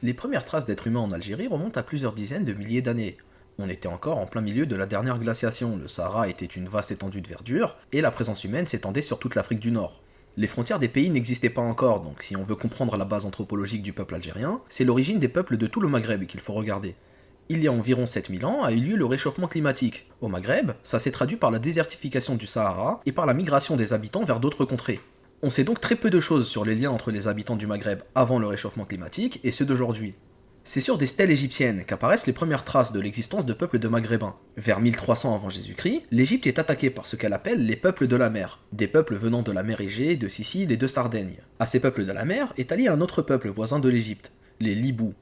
Les premières traces d'êtres humains en Algérie remontent à plusieurs dizaines de milliers d'années. On était encore en plein milieu de la dernière glaciation, le Sahara était une vaste étendue de verdure, et la présence humaine s'étendait sur toute l'Afrique du Nord. Les frontières des pays n'existaient pas encore, donc si on veut comprendre la base anthropologique du peuple algérien, c'est l'origine des peuples de tout le Maghreb qu'il faut regarder. Il y a environ 7000 ans a eu lieu le réchauffement climatique. Au Maghreb, ça s'est traduit par la désertification du Sahara et par la migration des habitants vers d'autres contrées. On sait donc très peu de choses sur les liens entre les habitants du Maghreb avant le réchauffement climatique et ceux d'aujourd'hui. C'est sur des stèles égyptiennes qu'apparaissent les premières traces de l'existence de peuples de Maghrébins. Vers 1300 avant Jésus-Christ, l'Égypte est attaquée par ce qu'elle appelle les peuples de la mer, des peuples venant de la mer Égée, de Sicile et de Sardaigne. À ces peuples de la mer est allié un autre peuple voisin de l'Égypte, les Libous.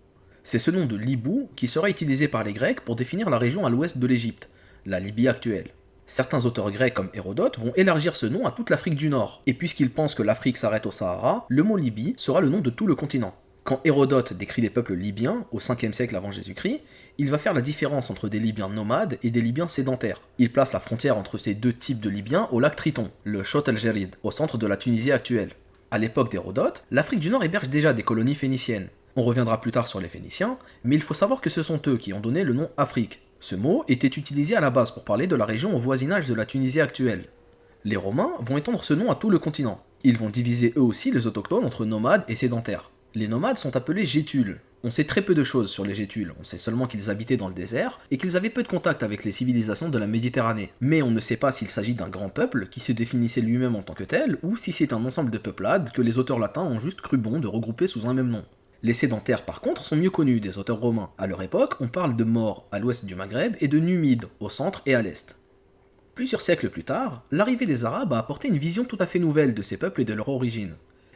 C'est ce nom de Libou qui sera utilisé par les Grecs pour définir la région à l'ouest de l'Égypte, la Libye actuelle. Certains auteurs grecs comme Hérodote vont élargir ce nom à toute l'Afrique du Nord, et puisqu'ils pensent que l'Afrique s'arrête au Sahara, le mot Libye sera le nom de tout le continent. Quand Hérodote décrit les peuples libyens, au 5e siècle avant Jésus-Christ, il va faire la différence entre des Libyens nomades et des Libyens sédentaires. Il place la frontière entre ces deux types de Libyens au lac Triton, le Chott el-Djerid, au centre de la Tunisie actuelle. À l'époque d'Hérodote, l'Afrique du Nord héberge déjà des colonies phéniciennes. On reviendra plus tard sur les Phéniciens, mais il faut savoir que ce sont eux qui ont donné le nom Afrique. Ce mot était utilisé à la base pour parler de la région au voisinage de la Tunisie actuelle. Les Romains vont étendre ce nom à tout le continent. Ils vont diviser eux aussi les autochtones entre nomades et sédentaires. Les nomades sont appelés Gétules. On sait très peu de choses sur les Gétules, on sait seulement qu'ils habitaient dans le désert et qu'ils avaient peu de contact avec les civilisations de la Méditerranée. Mais on ne sait pas s'il s'agit d'un grand peuple qui se définissait lui-même en tant que tel, ou si c'est un ensemble de peuplades que les auteurs latins ont juste cru bon de regrouper sous un même nom. Les sédentaires par contre sont mieux connus des auteurs romains. À leur époque, on parle de Maures à l'ouest du Maghreb et de Numides au centre et à l'est. Plusieurs siècles plus tard, l'arrivée des Arabes a apporté une vision tout à fait nouvelle de ces peuples et de leur origine.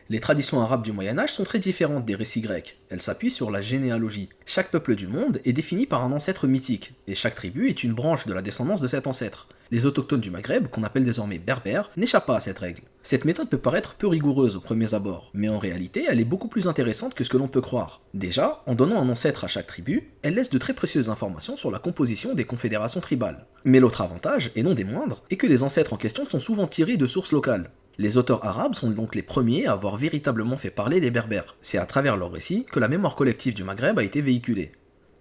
Les traditions arabes du Moyen-Âge sont très différentes des récits grecs. Elles s'appuient sur la généalogie. Chaque peuple du monde est défini par un ancêtre mythique, et chaque tribu est une branche de la descendance de cet ancêtre. Les autochtones du Maghreb, qu'on appelle désormais berbères, n'échappent pas à cette règle. Cette méthode peut paraître peu rigoureuse aux premiers abords, mais en réalité, elle est beaucoup plus intéressante que ce que l'on peut croire. Déjà, en donnant un ancêtre à chaque tribu, elle laisse de très précieuses informations sur la composition des confédérations tribales. Mais l'autre avantage, et non des moindres, est que les ancêtres en question sont souvent tirés de sources locales. Les auteurs arabes sont donc les premiers à avoir véritablement fait parler les berbères. C'est à travers leurs récits que la mémoire collective du Maghreb a été véhiculée.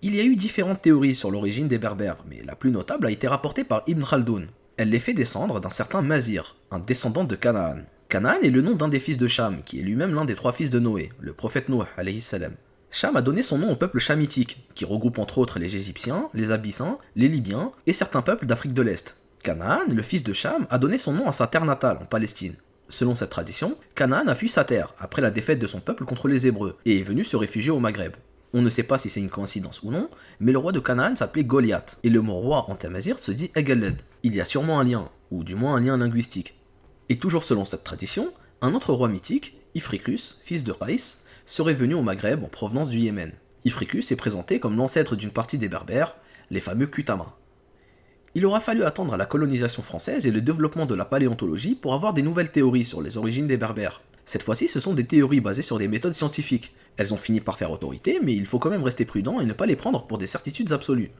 Il y a eu différentes théories sur l'origine des berbères, mais la plus notable a été rapportée par Ibn Khaldoun. Elle les fait descendre d'un certain Mazir, un descendant de Canaan. Canaan est le nom d'un des fils de Cham, qui est lui-même l'un des 3 fils de Noé, le prophète Nouh alayhi salam. Cham a donné son nom au peuple chamitique, qui regroupe entre autres les Égyptiens, les Abyssins, les Libyens et certains peuples d'Afrique de l'Est. Canaan, le fils de Cham, a donné son nom à sa terre natale, en Palestine. Selon cette tradition, Canaan a fui sa terre après la défaite de son peuple contre les Hébreux et est venu se réfugier au Maghreb. On ne sait pas si c'est une coïncidence ou non, mais le roi de Canaan s'appelait Goliath, et le mot roi en tamazir se dit Egeled. Il y a sûrement un lien, ou du moins un lien linguistique. Et toujours selon cette tradition, un autre roi mythique, Ifrikus, fils de Raïs, serait venu au Maghreb en provenance du Yémen. Ifrikus est présenté comme l'ancêtre d'une partie des Berbères, les fameux Kutama. Il aura fallu attendre la colonisation française et le développement de la paléontologie pour avoir des nouvelles théories sur les origines des Berbères. Cette fois-ci, ce sont des théories basées sur des méthodes scientifiques. Elles ont fini par faire autorité, mais il faut quand même rester prudent et ne pas les prendre pour des certitudes absolues.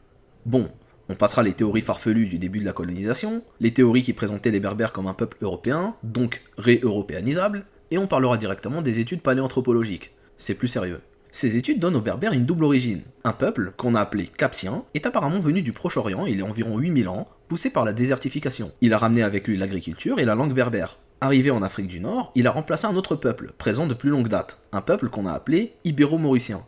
Bon, on passera les théories farfelues du début de la colonisation, les théories qui présentaient les Berbères comme un peuple européen, donc ré-européanisable, et on parlera directement des études paléanthropologiques. C'est plus sérieux. Ces études donnent aux Berbères une double origine. Un peuple, qu'on a appelé Capsien, est apparemment venu du Proche-Orient il y a environ 8000 ans, poussé par la désertification. Il a ramené avec lui l'agriculture et la langue berbère. Arrivé en Afrique du Nord, il a remplacé un autre peuple, présent de plus longue date, un peuple qu'on a appelé Ibéro-Mauricien.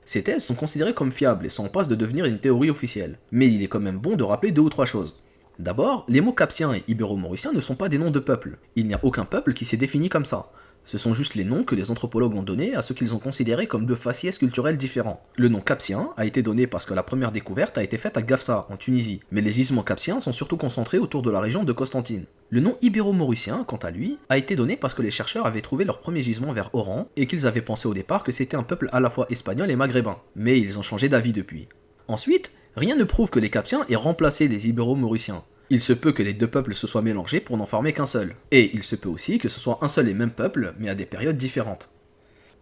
Ces thèses sont considérées comme fiables et sont en passe de devenir une théorie officielle. Mais il est quand même bon de rappeler 2 ou 3 choses. D'abord, les mots Capsien et Ibéro-Mauricien ne sont pas des noms de peuples. Il n'y a aucun peuple qui s'est défini comme ça. Ce sont juste les noms que les anthropologues ont donnés à ceux qu'ils ont considérés comme 2 faciès culturels différents. Le nom capsien a été donné parce que la première découverte a été faite à Gafsa, en Tunisie, mais les gisements capsiens sont surtout concentrés autour de la région de Constantine. Le nom ibéro-mauricien, quant à lui, a été donné parce que les chercheurs avaient trouvé leur premier gisement vers Oran, et qu'ils avaient pensé au départ que c'était un peuple à la fois espagnol et maghrébin, mais ils ont changé d'avis depuis. Ensuite, rien ne prouve que les capsiens aient remplacé les ibéro-mauriciens. Il se peut que les 2 peuples se soient mélangés pour n'en former qu'un seul. Et il se peut aussi que ce soit un seul et même peuple, mais à des périodes différentes.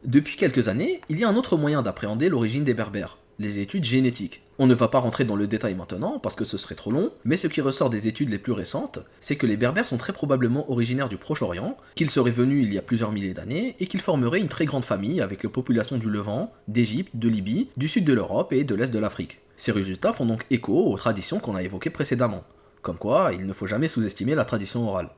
Depuis quelques années, il y a un autre moyen d'appréhender l'origine des Berbères, les études génétiques. On ne va pas rentrer dans le détail maintenant parce que ce serait trop long, mais ce qui ressort des études les plus récentes, c'est que les Berbères sont très probablement originaires du Proche-Orient, qu'ils seraient venus il y a plusieurs milliers d'années et qu'ils formeraient une très grande famille avec les populations du Levant, d'Égypte, de Libye, du sud de l'Europe et de l'est de l'Afrique. Ces résultats font donc écho aux traditions qu'on a évoquées précédemment. Comme quoi, il ne faut jamais sous-estimer la tradition orale.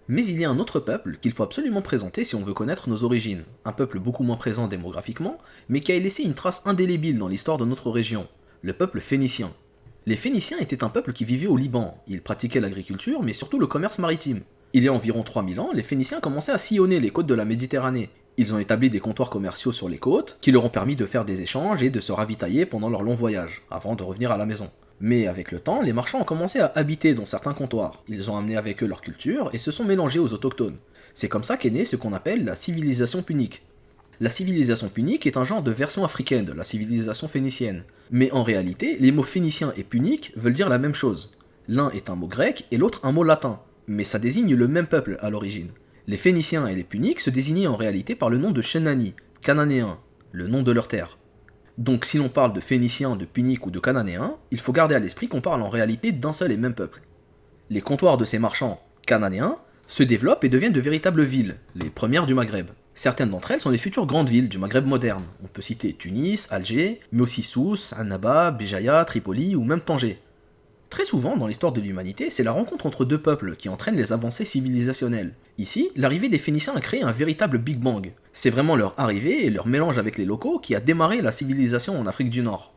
Mais il y a un autre peuple qu'il faut absolument présenter si on veut connaître nos origines, un peuple beaucoup moins présent démographiquement, mais qui a laissé une trace indélébile dans l'histoire de notre région, le peuple phénicien. Les Phéniciens étaient un peuple qui vivait au Liban, ils pratiquaient l'agriculture mais surtout le commerce maritime. Il y a environ 3000 ans, les Phéniciens commençaient à sillonner les côtes de la Méditerranée. Ils ont établi des comptoirs commerciaux sur les côtes, qui leur ont permis de faire des échanges et de se ravitailler pendant leur long voyage, avant de revenir à la maison. Mais avec le temps, les marchands ont commencé à habiter dans certains comptoirs. Ils ont amené avec eux leur culture et se sont mélangés aux autochtones. C'est comme ça qu'est né ce qu'on appelle la civilisation punique. La civilisation punique est un genre de version africaine de la civilisation phénicienne. Mais en réalité, les mots phénicien et punique veulent dire la même chose. L'un est un mot grec et l'autre un mot latin, mais ça désigne le même peuple à l'origine. Les Phéniciens et les Puniques se désignaient en réalité par le nom de Chénani, cananéens, le nom de leur terre. Donc si l'on parle de Phéniciens, de Puniques ou de Cananéens, il faut garder à l'esprit qu'on parle en réalité d'un seul et même peuple. Les comptoirs de ces marchands cananéens se développent et deviennent de véritables villes, les premières du Maghreb. Certaines d'entre elles sont les futures grandes villes du Maghreb moderne. On peut citer Tunis, Alger, mais aussi Sousse, Annaba, Béjaïa, Tripoli ou même Tanger. Très souvent, dans l'histoire de l'humanité, c'est la rencontre entre deux peuples qui entraîne les avancées civilisationnelles. Ici, l'arrivée des Phéniciens a créé un véritable Big Bang. C'est vraiment leur arrivée et leur mélange avec les locaux qui a démarré la civilisation en Afrique du Nord.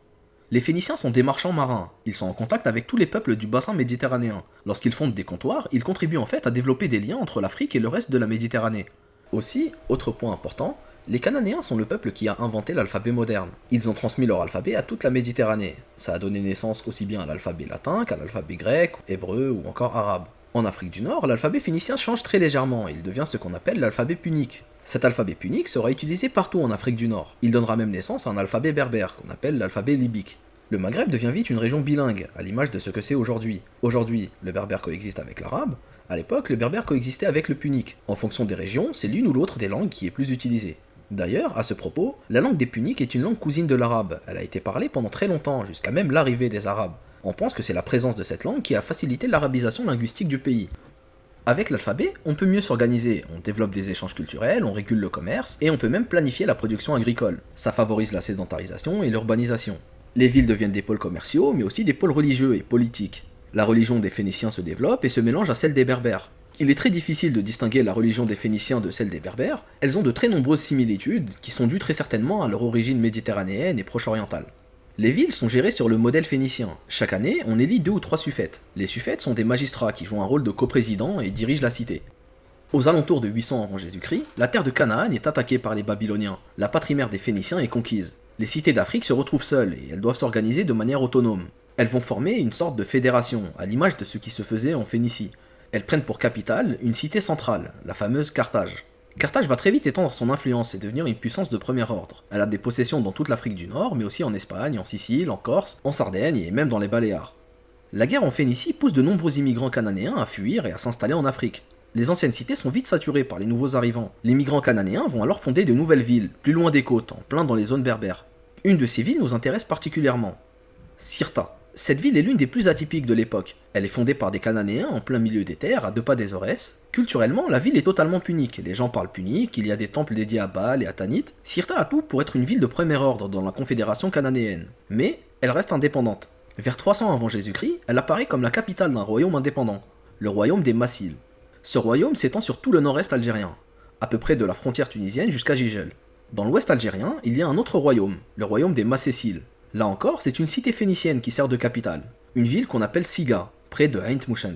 Les Phéniciens sont des marchands marins, ils sont en contact avec tous les peuples du bassin méditerranéen. Lorsqu'ils fondent des comptoirs, ils contribuent en fait à développer des liens entre l'Afrique et le reste de la Méditerranée. Aussi, autre point important, les Cananéens sont le peuple qui a inventé l'alphabet moderne. Ils ont transmis leur alphabet à toute la Méditerranée. Ça a donné naissance aussi bien à l'alphabet latin qu'à l'alphabet grec, hébreu ou encore arabe. En Afrique du Nord, l'alphabet phénicien change très légèrement et il devient ce qu'on appelle l'alphabet punique. Cet alphabet punique sera utilisé partout en Afrique du Nord. Il donnera même naissance à un alphabet berbère qu'on appelle l'alphabet libyque. Le Maghreb devient vite une région bilingue, à l'image de ce que c'est aujourd'hui. Aujourd'hui, le berbère coexiste avec l'arabe. À l'époque, le berbère coexistait avec le punique. En fonction des régions, c'est l'une ou l'autre des langues qui est plus utilisée. D'ailleurs, à ce propos, la langue des Puniques est une langue cousine de l'arabe. Elle a été parlée pendant très longtemps, jusqu'à même l'arrivée des Arabes. On pense que c'est la présence de cette langue qui a facilité l'arabisation linguistique du pays. Avec l'alphabet, on peut mieux s'organiser, on développe des échanges culturels, on régule le commerce, et on peut même planifier la production agricole. Ça favorise la sédentarisation et l'urbanisation. Les villes deviennent des pôles commerciaux, mais aussi des pôles religieux et politiques. La religion des Phéniciens se développe et se mélange à celle des Berbères. Il est très difficile de distinguer la religion des Phéniciens de celle des Berbères, elles ont de très nombreuses similitudes qui sont dues très certainement à leur origine méditerranéenne et proche-orientale. Les villes sont gérées sur le modèle phénicien. Chaque année, on élit 2 ou 3 suffètes. Les suffètes sont des magistrats qui jouent un rôle de coprésident et dirigent la cité. Aux alentours de 800 avant Jésus-Christ, la terre de Canaan est attaquée par les Babyloniens. La patrie mère des Phéniciens est conquise. Les cités d'Afrique se retrouvent seules et elles doivent s'organiser de manière autonome. Elles vont former une sorte de fédération, à l'image de ce qui se faisait en Phénicie. Elles prennent pour capitale une cité centrale, la fameuse Carthage. Carthage va très vite étendre son influence et devenir une puissance de premier ordre. Elle a des possessions dans toute l'Afrique du Nord, mais aussi en Espagne, en Sicile, en Corse, en Sardaigne et même dans les Baléares. La guerre en Phénicie pousse de nombreux immigrants cananéens à fuir et à s'installer en Afrique. Les anciennes cités sont vite saturées par les nouveaux arrivants. Les migrants cananéens vont alors fonder de nouvelles villes, plus loin des côtes, en plein dans les zones berbères. Une de ces villes nous intéresse particulièrement, Cirta. Cette ville est l'une des plus atypiques de l'époque. Elle est fondée par des Cananéens en plein milieu des terres, à 2 pas des Aurès. Culturellement, la ville est totalement punique. Les gens parlent punique, il y a des temples dédiés à Baal et à Tanit. Cirta a tout pour être une ville de premier ordre dans la confédération cananéenne. Mais elle reste indépendante. Vers 300 avant Jésus-Christ, elle apparaît comme la capitale d'un royaume indépendant, le royaume des Massiles. Ce royaume s'étend sur tout le nord-est algérien, à peu près de la frontière tunisienne jusqu'à Gigel. Dans l'ouest algérien, il y a un autre royaume, le royaume des Macéciles. Là encore, c'est une cité phénicienne qui sert de capitale, une ville qu'on appelle Siga, près de Ain Mouchent.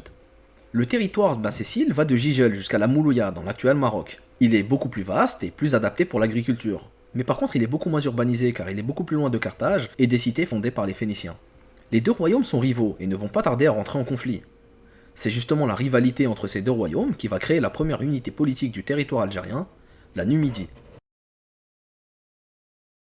Le territoire de Macécile va de Gigel jusqu'à la Moulouya, dans l'actuel Maroc. Il est beaucoup plus vaste et plus adapté pour l'agriculture. Mais par contre, il est beaucoup moins urbanisé car il est beaucoup plus loin de Carthage et des cités fondées par les Phéniciens. Les deux royaumes sont rivaux et ne vont pas tarder à rentrer en conflit. C'est justement la rivalité entre ces deux royaumes qui va créer la première unité politique du territoire algérien, la Numidie.